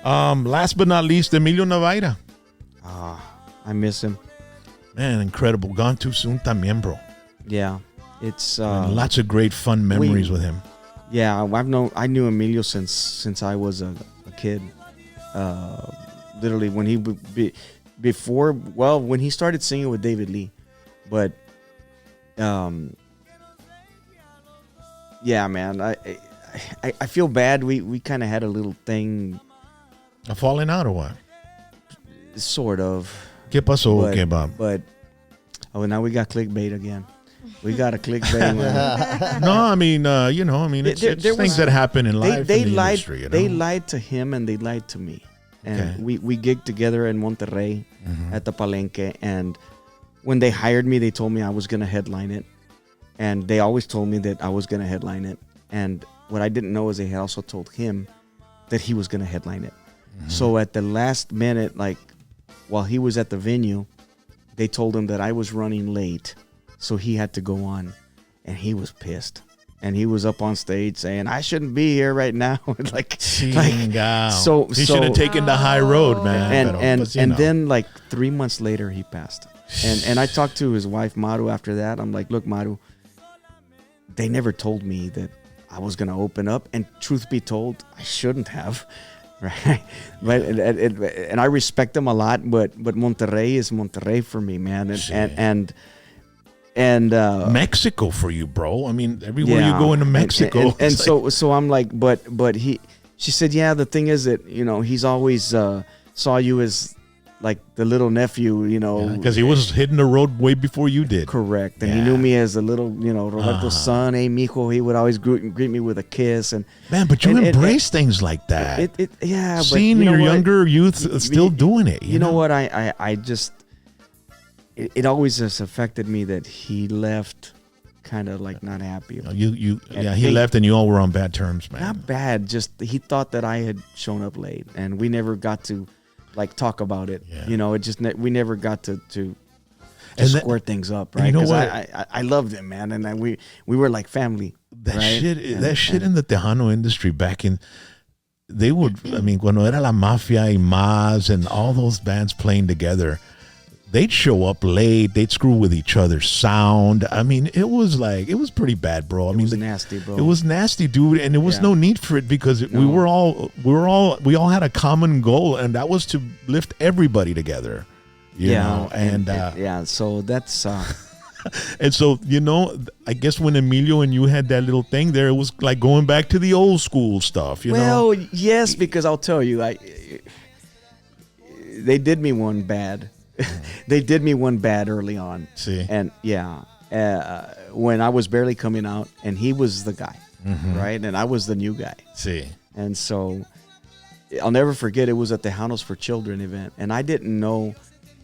Last but not least, Emilio Navaira. I miss him. Man, incredible. Gone too soon también, bro. Yeah, it's lots of great fun memories with him. Yeah, I knew Emilio since I was a kid. Literally when he when he started singing with David Lee, but yeah, man, I feel bad. We kind of had a little thing. A falling out or what? Sort of. ¿Qué pasó, Bob? But now we got clickbait again. We got a clickbait. No, I mean, it's things that happen in life. They in the lied. industry, you know? They lied to him and they lied to me. And we gigged together in Monterrey at the Palenque. And when they hired me, they told me I was going to headline it. And they always told me that I was going to headline it. And what I didn't know is they had also told him that he was going to headline it. Mm-hmm. So at the last minute, like while he was at the venue, they told him that I was running late. So he had to go on. And he was pissed. And he was up on stage saying, I shouldn't be here right now. So he should have taken the high road, man. And then like 3 months later, he passed. And I talked to his wife, Maru, after that. I'm like, look, Maru, they never told me that I was going to open up. And truth be told, I shouldn't have. Right. But and I respect them a lot. But Monterrey is Monterrey for me, man. And Mexico for you, bro. I mean, everywhere you go into Mexico. And so I'm like, but she said, yeah, the thing is that, he's always saw you as like the little nephew, because he was hitting the road way before you did. Correct. And he knew me as a little, Roberto's son. Hey, mijo. He would always greet me with a kiss. And man, but you embrace things like that. Seeing your younger youth still doing it. You know what? I just, it always has affected me that he left kind of like not happy. He left and you all were on bad terms, man. Not bad. Just he thought that I had shown up late and we never got to like talk about it. Yeah. We never got to square things up, right? Because I loved him, man, and we were like family. That right? shit in the Tejano industry back in, they would, I mean, cuando era La Mafia y Más and all those bands playing together, they'd show up late. They'd screw with each other's sound. I mean, it was pretty bad, bro. It was nasty, bro. It was nasty, dude, and there was no need for it because we all had a common goal, and that was to lift everybody together. You know, and so that's. And so, I guess when Emilio and you had that little thing there, it was like going back to the old school stuff. Well, yes, because I'll tell you, they did me one bad. They did me one bad early on. See. And when I was barely coming out and he was the guy, right? And I was the new guy. See. And so I'll never forget, it was at the Tejanos for Children event. And I didn't know,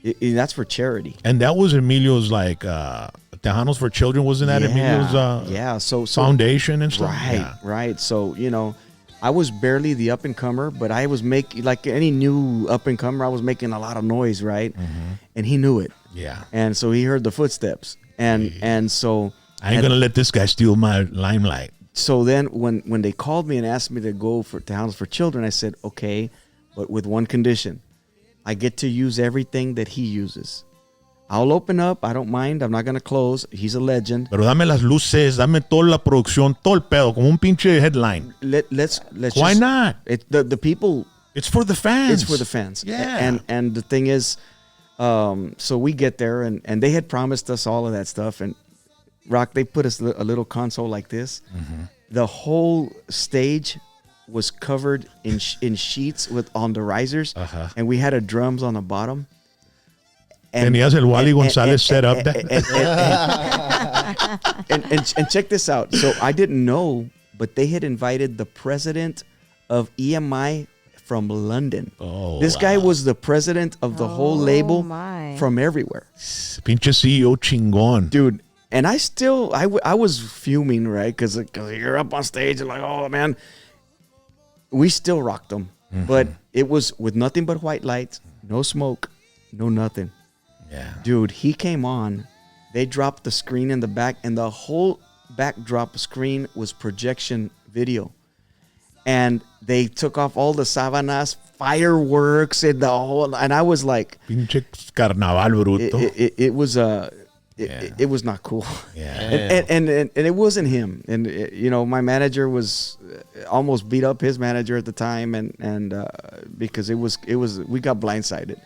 that's for charity. And that was Emilio's like, Tejanos for Children, wasn't that Emilio's so foundation and stuff? Right. So, I was barely the up-and-comer, but I was making, like any new up-and-comer, I was making a lot of noise, right? Mm-hmm. And he knew it. Yeah. And so he heard the footsteps. And so... I ain't going to let this guy steal my limelight. So then when they called me and asked me to go to Tejanos for Children, I said, okay, but with one condition. I get to use everything that he uses. I'll open up. I don't mind. I'm not going to close. He's a legend. Pero dame las luces, dame toda la producción, todo el pedo, como un pinche headline. Let's Why not? The people. It's for the fans. It's for the fans. Yeah. And the thing is, so we get there and they had promised us all of that stuff. And Rock, they put us a little console like this. Mm-hmm. The whole stage was covered in sheets on the risers, and we had drums on the bottom. Tenías el Wally González set up. And check this out. So I didn't know, but they had invited the president of EMI from London. This guy was the president of the whole label from everywhere. Pinche CEO chingón. Dude, and I was fuming, right? Because you're up on stage and like, oh, man. We still rocked them. Mm-hmm. But it was with nothing but white lights, no smoke, no nothing. Yeah. Dude, he came on. They dropped the screen in the back, and the whole backdrop screen was projection video. And they took off all the sábanas fireworks and the whole, and I was like, Pinche carnaval bruto. it was it was not cool. Yeah. And it wasn't him. And you know, my manager was almost beat up his manager at the time, and because it was we got blindsided.